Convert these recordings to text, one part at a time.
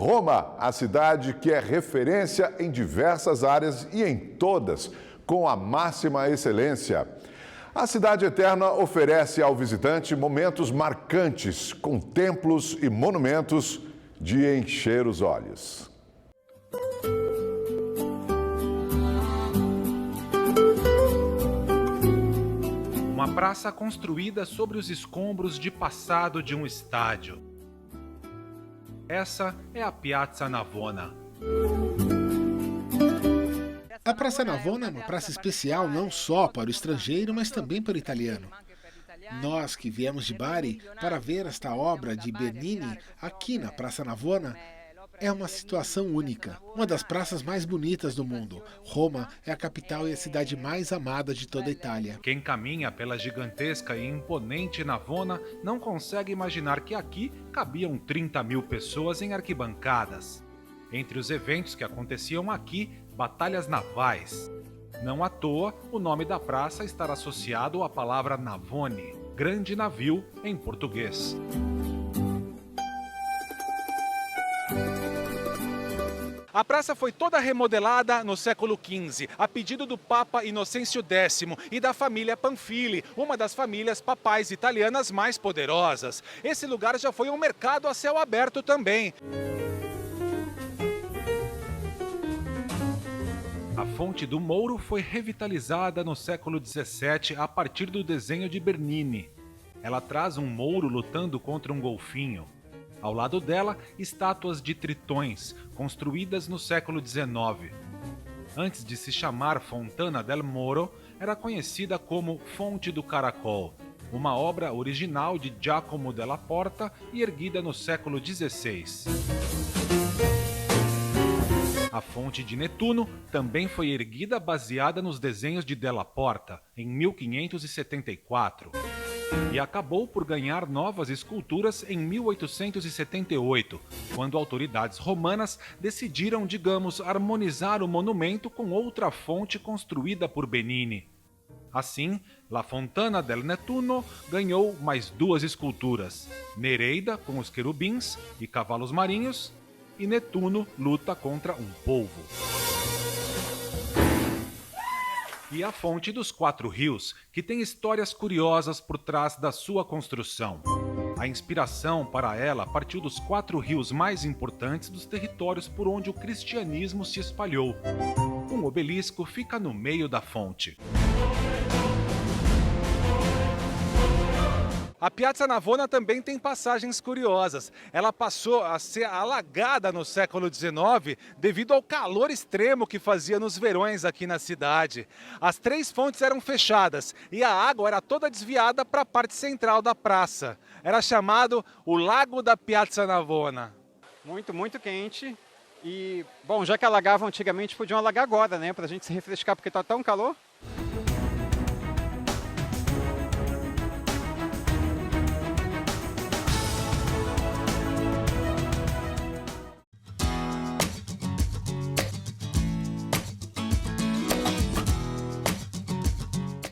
Roma, a cidade que é referência em diversas áreas e em todas, com a máxima excelência. A Cidade Eterna oferece ao visitante momentos marcantes, com templos e monumentos de encher os olhos. Uma praça construída sobre os escombros de passado de um estádio. Essa é a Piazza Navona. A Praça Navona é uma praça especial não só para o estrangeiro, mas também para o italiano. Nós que viemos de Bari para ver esta obra de Bernini aqui na Praça Navona, é uma situação única, uma das praças mais bonitas do mundo. Roma é a capital e a cidade mais amada de toda a Itália. Quem caminha pela gigantesca e imponente Navona não consegue imaginar que aqui cabiam 30 mil pessoas em arquibancadas. Entre os eventos que aconteciam aqui, batalhas navais. Não à toa, o nome da praça está associado à palavra navone, grande navio em português. A praça foi toda remodelada no século XV, a pedido do Papa Inocêncio X e da família Pamphili, uma das famílias papais italianas mais poderosas. Esse lugar já foi um mercado a céu aberto também. A Fonte do Mouro foi revitalizada no século XVII a partir do desenho de Bernini. Ela traz um mouro lutando contra um golfinho. Ao lado dela, estátuas de tritões, construídas no século XIX. Antes de se chamar Fontana del Moro, era conhecida como Fonte do Caracol, uma obra original de Giacomo della Porta e erguida no século XVI. A Fonte de Netuno também foi erguida baseada nos desenhos de Della Porta, em 1574. E acabou por ganhar novas esculturas em 1878, quando autoridades romanas decidiram, digamos, harmonizar o monumento com outra fonte construída por Bernini. Assim, La Fontana del Nettuno ganhou mais duas esculturas, Nereida com os querubins e cavalos marinhos, e Netuno luta contra um polvo. E a Fonte dos Quatro Rios, que tem histórias curiosas por trás da sua construção. A inspiração para ela partiu dos 4 rios mais importantes dos territórios por onde o cristianismo se espalhou. Um obelisco fica no meio da fonte. A Piazza Navona também tem passagens curiosas. Ela passou a ser alagada no século XIX devido ao calor extremo que fazia nos verões aqui na cidade. As 3 fontes eram fechadas e a água era toda desviada para a parte central da praça. Era chamado o Lago da Piazza Navona. Muito quente. E, bom, já que alagavam antigamente, podiam alagar agora, né? Para a gente se refrescar, porque está tão calor.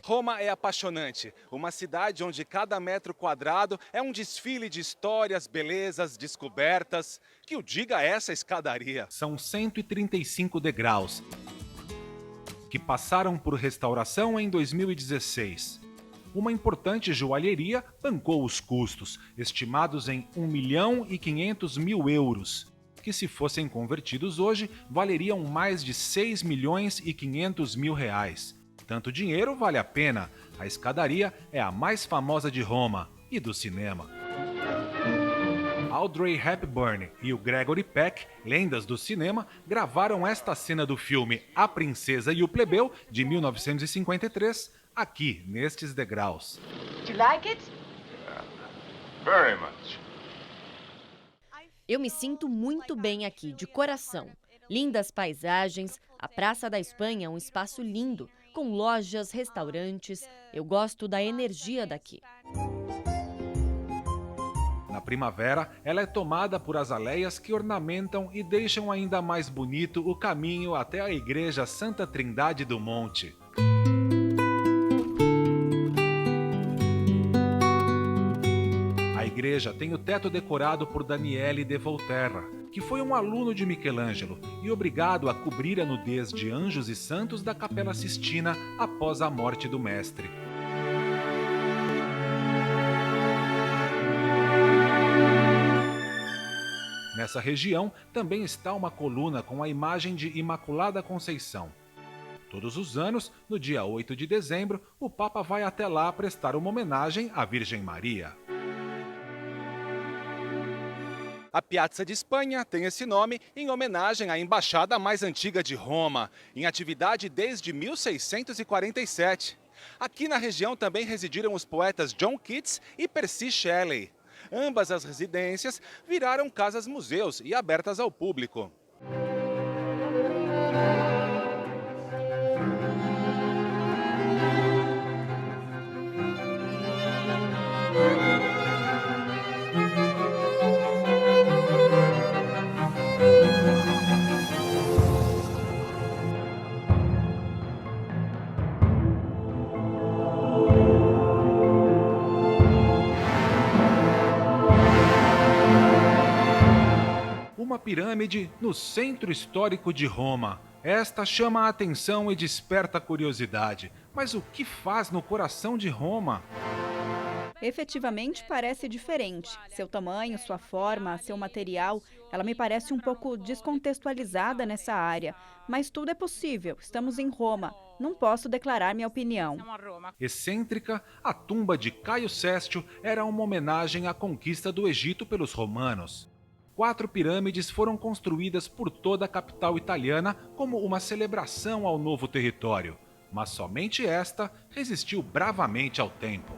Roma é apaixonante, uma cidade onde cada metro quadrado é um desfile de histórias, belezas, descobertas. Que o diga essa escadaria. São 135 degraus, que passaram por restauração em 2016. Uma importante joalheria bancou os custos, estimados em 1.500.000 euros, que se fossem convertidos hoje, valeriam mais de 6.500.000 reais. Tanto dinheiro vale a pena. A escadaria é a mais famosa de Roma e do cinema. Audrey Hepburn e o Gregory Peck, lendas do cinema, gravaram esta cena do filme A Princesa e o Plebeu, de 1953, aqui, nestes degraus. Do you like it? Very much. Eu me sinto muito bem aqui, de coração. Lindas paisagens, a Praça da Espanha é um espaço lindo, com lojas, restaurantes. Eu gosto da energia daqui. Na primavera, ela é tomada por azaleias que ornamentam e deixam ainda mais bonito o caminho até a Igreja Santa Trindade do Monte. A igreja igreja tem o teto decorado por Daniele de Volterra, que foi um aluno de Michelangelo e obrigado a cobrir a nudez de anjos e santos da Capela Sistina após a morte do mestre. Nessa região também está uma coluna com a imagem de Imaculada Conceição. Todos os anos, no dia 8 de dezembro, o Papa vai até lá prestar uma homenagem à Virgem Maria. A Piazza de Espanha tem esse nome em homenagem à embaixada mais antiga de Roma, em atividade desde 1647. Aqui na região também residiram os poetas John Keats e Percy Shelley. Ambas as residências viraram casas-museus e abertas ao público. Uma pirâmide no centro histórico de Roma. Esta chama a atenção e desperta a curiosidade. Mas o que faz no coração de Roma? Efetivamente parece diferente. Seu tamanho, sua forma, seu material, ela me parece um pouco descontextualizada nessa área. Mas tudo é possível. Estamos em Roma. Não posso declarar minha opinião. Excêntrica, a tumba de Caio Sestio era uma homenagem à conquista do Egito pelos romanos. 4 pirâmides foram construídas por toda a capital italiana como uma celebração ao novo território, mas somente esta resistiu bravamente ao tempo.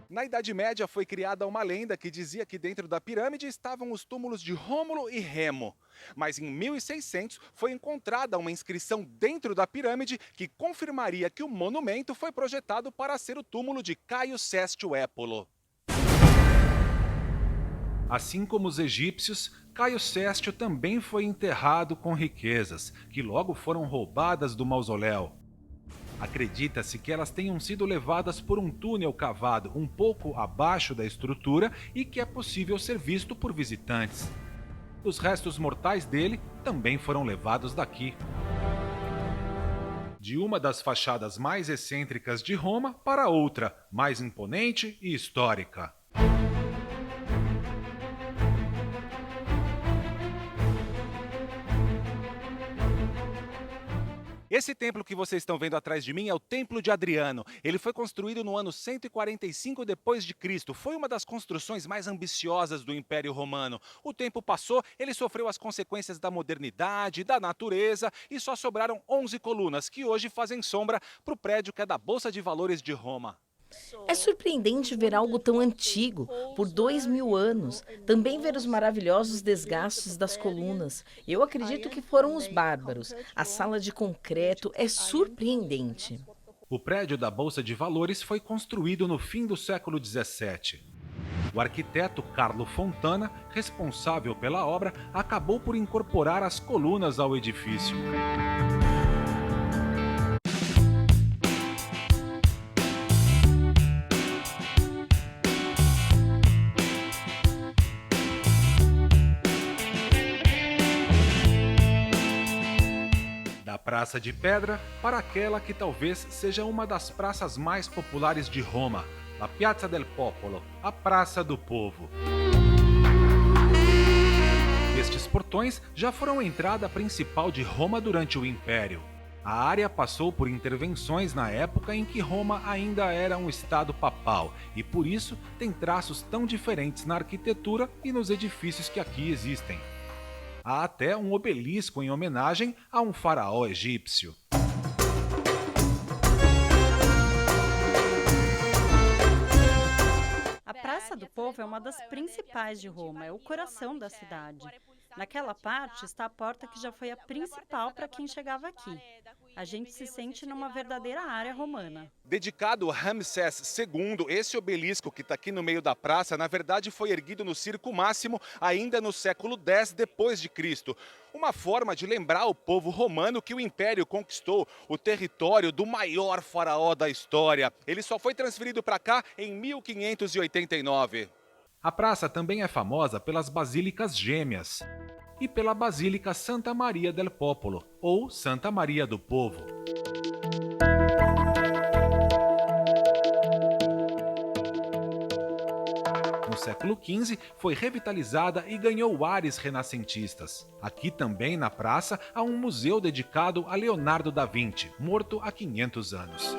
Na Idade Média foi criada uma lenda que dizia que dentro da pirâmide estavam os túmulos de Rômulo e Remo. Mas em 1600 foi encontrada uma inscrição dentro da pirâmide que confirmaria que o monumento foi projetado para ser o túmulo de Caio Sestio Épulo. Assim como os egípcios, Caio Sestio também foi enterrado com riquezas, que logo foram roubadas do mausoléu. Acredita-se que elas tenham sido levadas por um túnel cavado um pouco abaixo da estrutura e que é possível ser visto por visitantes. Os restos mortais dele também foram levados daqui. De uma das fachadas mais excêntricas de Roma para outra, mais imponente e histórica. Esse templo que vocês estão vendo atrás de mim é o Templo de Adriano. Ele foi construído no ano 145 d.C. Foi uma das construções mais ambiciosas do Império Romano. O tempo passou, ele sofreu as consequências da modernidade, da natureza e só sobraram 11 colunas, que hoje fazem sombra para o prédio que é da Bolsa de Valores de Roma. É surpreendente ver algo tão antigo, por 2000 anos. Também ver os maravilhosos desgastes das colunas. Eu acredito que foram os bárbaros. A sala de concreto é surpreendente. O prédio da Bolsa de Valores foi construído no fim do século XVII. O arquiteto Carlo Fontana, responsável pela obra, acabou por incorporar as colunas ao edifício. Praça de Pedra para aquela que talvez seja uma das praças mais populares de Roma, a Piazza del Popolo, a Praça do Povo. Estes portões já foram a entrada principal de Roma durante o Império. A área passou por intervenções na época em que Roma ainda era um estado papal e por isso tem traços tão diferentes na arquitetura e nos edifícios que aqui existem. Há até um obelisco em homenagem a um faraó egípcio. A Praça do Povo é uma das principais de Roma, é o coração da cidade. Naquela parte está a porta que já foi a principal para quem chegava aqui. A gente se sente numa verdadeira área romana. Dedicado a Ramsés II, esse obelisco que está aqui no meio da praça, na verdade foi erguido no Circo Máximo ainda no século X d.C. Uma forma de lembrar o povo romano que o Império conquistou o território do maior faraó da história. Ele só foi transferido para cá em 1589. A praça também é famosa pelas basílicas gêmeas e pela Basílica Santa Maria del Popolo, ou Santa Maria do Povo. No século XV, foi revitalizada e ganhou ares renascentistas. Aqui também, na praça, há um museu dedicado a Leonardo da Vinci, morto há 500 anos.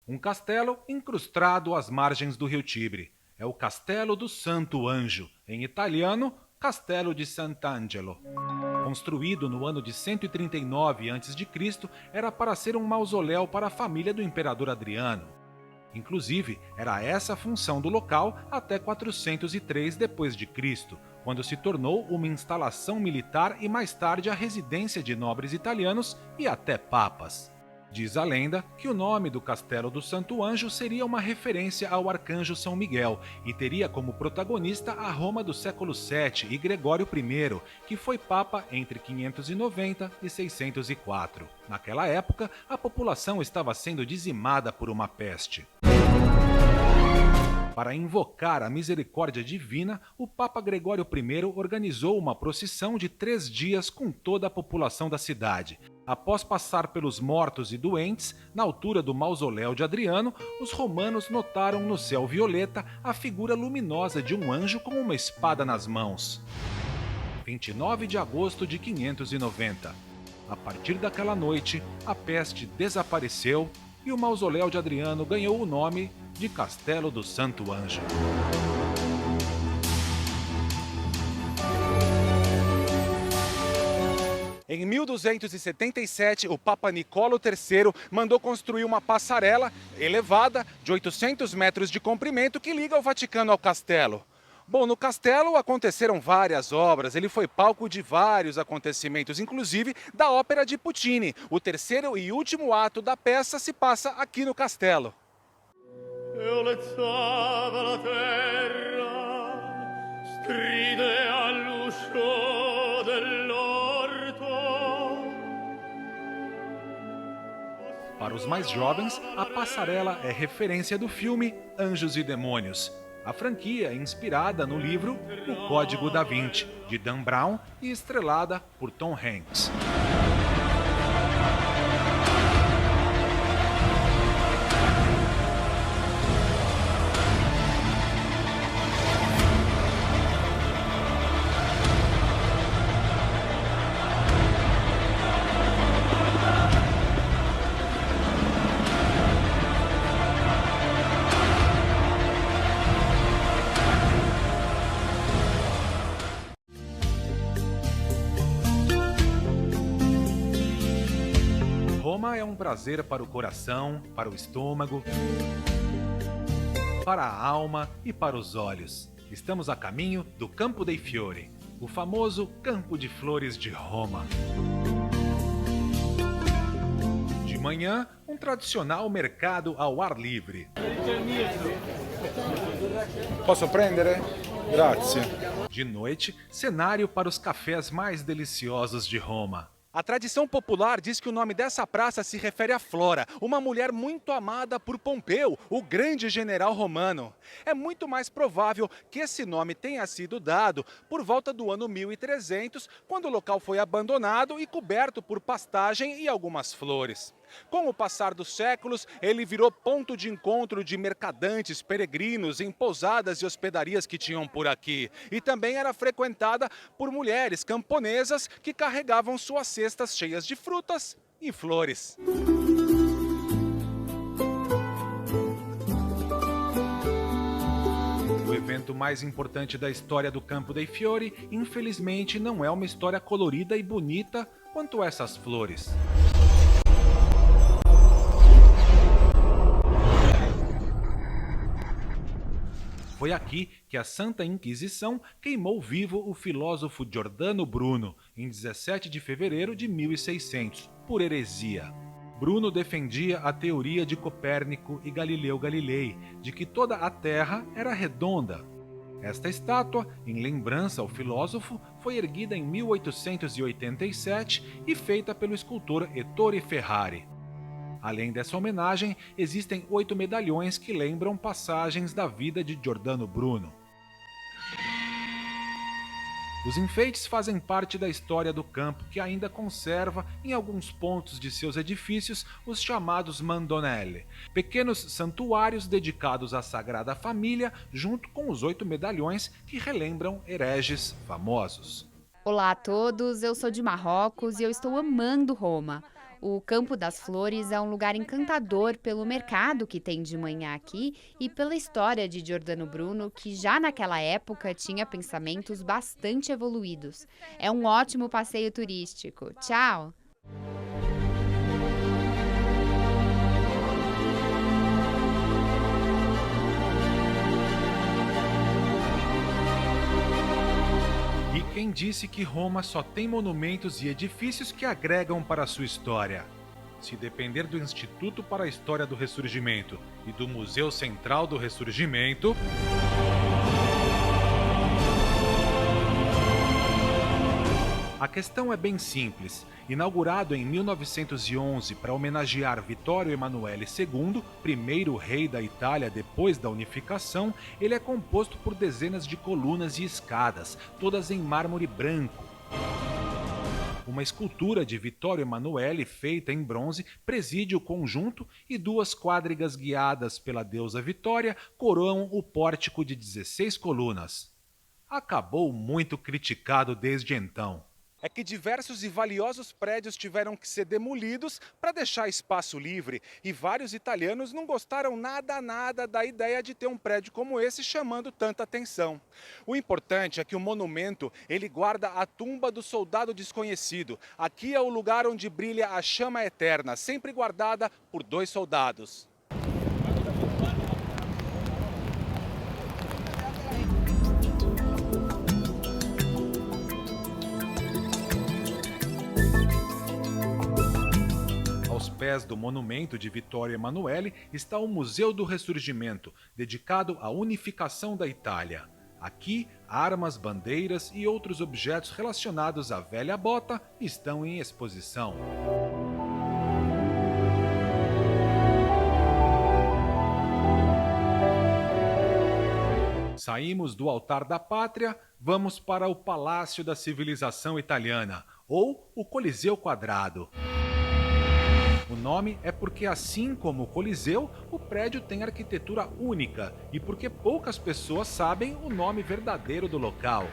Um castelo incrustado às margens do rio Tibre. É o Castelo do Santo Anjo, em italiano, Castello di Sant'Angelo. Construído no ano de 139 a.C., era para ser um mausoléu para a família do imperador Adriano. Inclusive, era essa a função do local até 403 d.C., quando se tornou uma instalação militar e mais tarde a residência de nobres italianos e até papas. Diz a lenda que o nome do Castelo do Santo Anjo seria uma referência ao arcanjo São Miguel e teria como protagonista a Roma do século VII e Gregório I, que foi papa entre 590 e 604. Naquela época, a população estava sendo dizimada por uma peste. Para invocar a misericórdia divina, o Papa Gregório I organizou uma procissão de 3 dias com toda a população da cidade. Após passar pelos mortos e doentes, na altura do mausoléu de Adriano, os romanos notaram no céu violeta a figura luminosa de um anjo com uma espada nas mãos. 29 de agosto de 590. A partir daquela noite, a peste desapareceu e o mausoléu de Adriano ganhou o nome de Castelo do Santo Anjo. Em 1277, o Papa Nicolo III mandou construir uma passarela elevada de 800 metros de comprimento que liga o Vaticano ao castelo. Bom, no castelo aconteceram várias obras, ele foi palco de vários acontecimentos, inclusive da ópera de Puccini. O terceiro e último ato da peça se passa aqui no castelo. Eu lezzava la terra, stride all'uscio dell'orto. Para os mais jovens, a passarela é referência do filme Anjos e Demônios. A franquia é inspirada no livro O Código da Vinci, de Dan Brown e estrelada por Tom Hanks. Roma é um prazer para o coração, para o estômago, para a alma e para os olhos. Estamos a caminho do Campo dei Fiori, o famoso Campo de Flores de Roma. De manhã, um tradicional mercado ao ar livre. Posso prendere? Grazie. De noite, cenário para os cafés mais deliciosos de Roma. A tradição popular diz que o nome dessa praça se refere a Flora, uma mulher muito amada por Pompeu, o grande general romano. É muito mais provável que esse nome tenha sido dado por volta do ano 1300, quando o local foi abandonado e coberto por pastagem e algumas flores. Com o passar dos séculos, ele virou ponto de encontro de mercadantes, peregrinos em pousadas e hospedarias que tinham por aqui. E também era frequentada por mulheres camponesas que carregavam suas cestas cheias de frutas e flores. O evento mais importante da história do Campo dei Fiori, infelizmente, não é uma história colorida e bonita quanto essas flores. Foi Foi aqui que a Santa Inquisição queimou vivo o filósofo Giordano Bruno, em 17 de fevereiro de 1600, por heresia. Bruno defendia a teoria de Copérnico e Galileu Galilei, de que toda a Terra era redonda. Esta estátua, em lembrança ao filósofo, foi erguida em 1887 e feita pelo escultor Ettore Ferrari. Além dessa homenagem, existem 8 medalhões que lembram passagens da vida de Giordano Bruno. Os enfeites fazem parte da história do campo, que ainda conserva, em alguns pontos de seus edifícios, os chamados mandonelli, pequenos santuários dedicados à Sagrada Família, junto com os 8 medalhões que relembram hereges famosos. Olá a todos, eu sou de Marrocos e eu estou amando Roma. O Campo das Flores é um lugar encantador pelo mercado que tem de manhã aqui e pela história de Giordano Bruno, que já naquela época tinha pensamentos bastante evoluídos. É um ótimo passeio turístico. Tchau! E quem disse que Roma só tem monumentos e edifícios que agregam para a sua história? Se depender do Instituto para a História do Ressurgimento e do Museu Central do Ressurgimento, a questão é bem simples. Inaugurado em 1911 para homenagear Vittorio Emanuele II, primeiro rei da Itália depois da unificação, ele é composto por dezenas de colunas e escadas, todas em mármore branco. Uma escultura de Vittorio Emanuele feita em bronze preside o conjunto e 2 quadrigas guiadas pela deusa Vitória coroam o pórtico de 16 colunas. Acabou muito criticado desde então. É que diversos e valiosos prédios tiveram que ser demolidos para deixar espaço livre e vários italianos não gostaram nada da ideia de ter um prédio como esse chamando tanta atenção. O importante é que o monumento ele guarda a tumba do soldado desconhecido. Aqui é o lugar onde brilha a chama eterna, sempre guardada por 2 soldados. Aos pés do monumento de Vittorio Emanuele está o Museu do Ressurgimento, dedicado à unificação da Itália. Aqui, armas, bandeiras e outros objetos relacionados à velha bota estão em exposição. Saímos do altar da pátria, vamos para o Palácio da Civilização Italiana, ou o Coliseu Quadrado. O nome é porque, assim como o Coliseu, o prédio tem arquitetura única e porque poucas pessoas sabem o nome verdadeiro do local.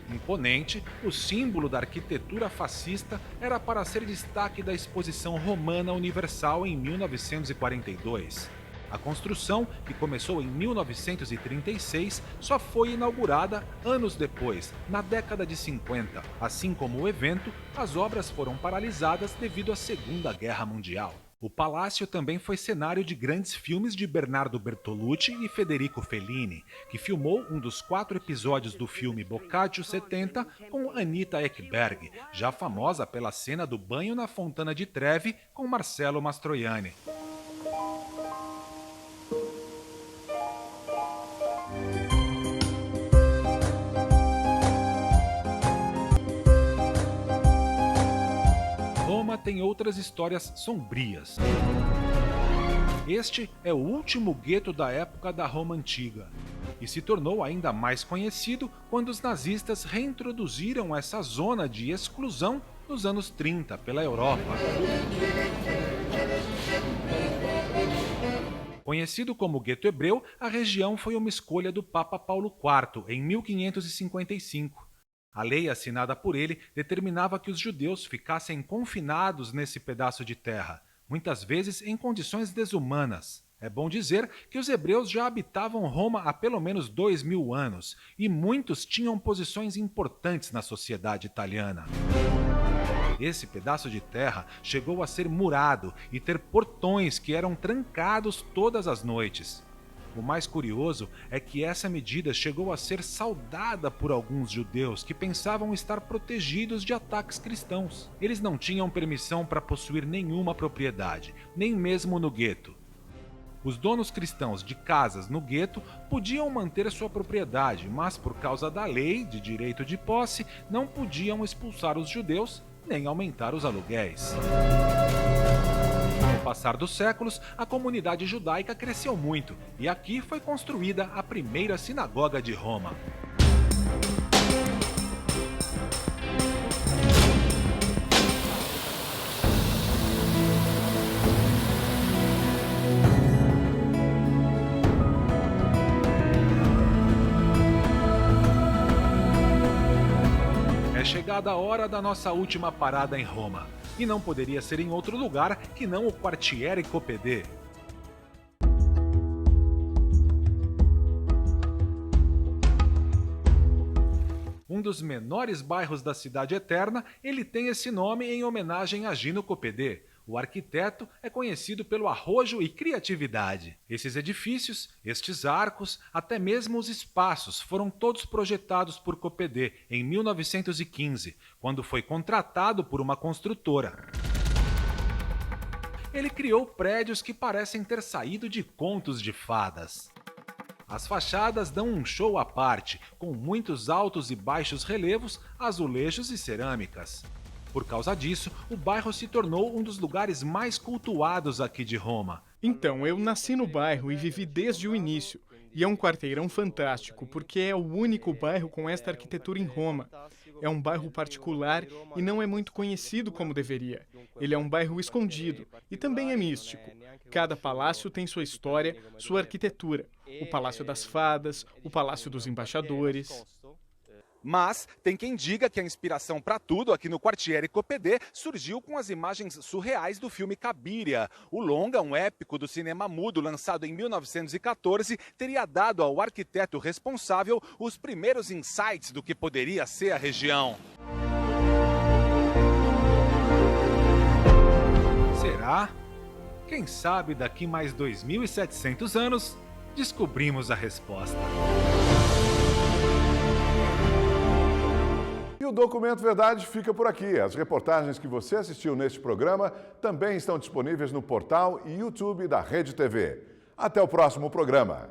Imponente, o símbolo da arquitetura fascista era para ser destaque da Exposição Romana Universal em 1942. A construção, que começou em 1936, só foi inaugurada anos depois, na década de 50. Assim como o evento, as obras foram paralisadas devido à Segunda Guerra Mundial. O palácio também foi cenário de grandes filmes de Bernardo Bertolucci e Federico Fellini, que filmou um dos 4 episódios do filme Boccaccio 70 com Anita Ekberg, já famosa pela cena do banho na Fontana di Trevi com Marcello Mastroianni. Roma tem outras histórias sombrias. Este é o último gueto da época da Roma Antiga e se tornou ainda mais conhecido quando os nazistas reintroduziram essa zona de exclusão nos anos 30 pela Europa. Conhecido como Gueto Hebreu, a região foi uma escolha do Papa Paulo IV em 1555. A lei assinada por ele determinava que os judeus ficassem confinados nesse pedaço de terra, muitas vezes em condições desumanas. É bom dizer que os hebreus já habitavam Roma há pelo menos 2000 anos e muitos tinham posições importantes na sociedade italiana. Esse pedaço de terra chegou a ser murado e ter portões que eram trancados todas as noites. O mais curioso é que essa medida chegou a ser saudada por alguns judeus que pensavam estar protegidos de ataques cristãos. Eles não tinham permissão para possuir nenhuma propriedade, nem mesmo no gueto. Os donos cristãos de casas no gueto podiam manter sua propriedade, mas por causa da lei de direito de posse, não podiam expulsar os judeus nem aumentar os aluguéis. Com o passar dos séculos, a comunidade judaica cresceu muito e aqui foi construída a primeira sinagoga de Roma. É chegada a hora da nossa última parada em Roma. E não poderia ser em outro lugar que não o Quartiere Coppede. Um dos menores bairros da Cidade Eterna, ele tem esse nome em homenagem a Gino Coppede. O arquiteto é conhecido pelo arrojo e criatividade. Esses edifícios, estes arcos, até mesmo os espaços foram todos projetados por Coppede em 1915, quando foi contratado por uma construtora. Ele criou prédios que parecem ter saído de contos de fadas. As fachadas dão um show à parte, com muitos altos e baixos relevos, azulejos e cerâmicas. Por causa disso, o bairro se tornou um dos lugares mais cultuados aqui de Roma. Então, eu nasci no bairro e vivi desde o início. E é um quarteirão fantástico, porque é o único bairro com esta arquitetura em Roma. É um bairro particular e não é muito conhecido como deveria. Ele é um bairro escondido e também é místico. Cada palácio tem sua história, sua arquitetura. O Palácio das Fadas, o Palácio dos Embaixadores. Mas tem quem diga que a inspiração para tudo aqui no Quartiere Coppede surgiu com as imagens surreais do filme Cabiria. O longa, um épico do cinema mudo lançado em 1914, teria dado ao arquiteto responsável os primeiros insights do que poderia ser a região. Será? Quem sabe daqui mais 2.700 anos descobrimos a resposta. E o Documento Verdade fica por aqui. As reportagens que você assistiu neste programa também estão disponíveis no portal e YouTube da Rede TV. Até o próximo programa.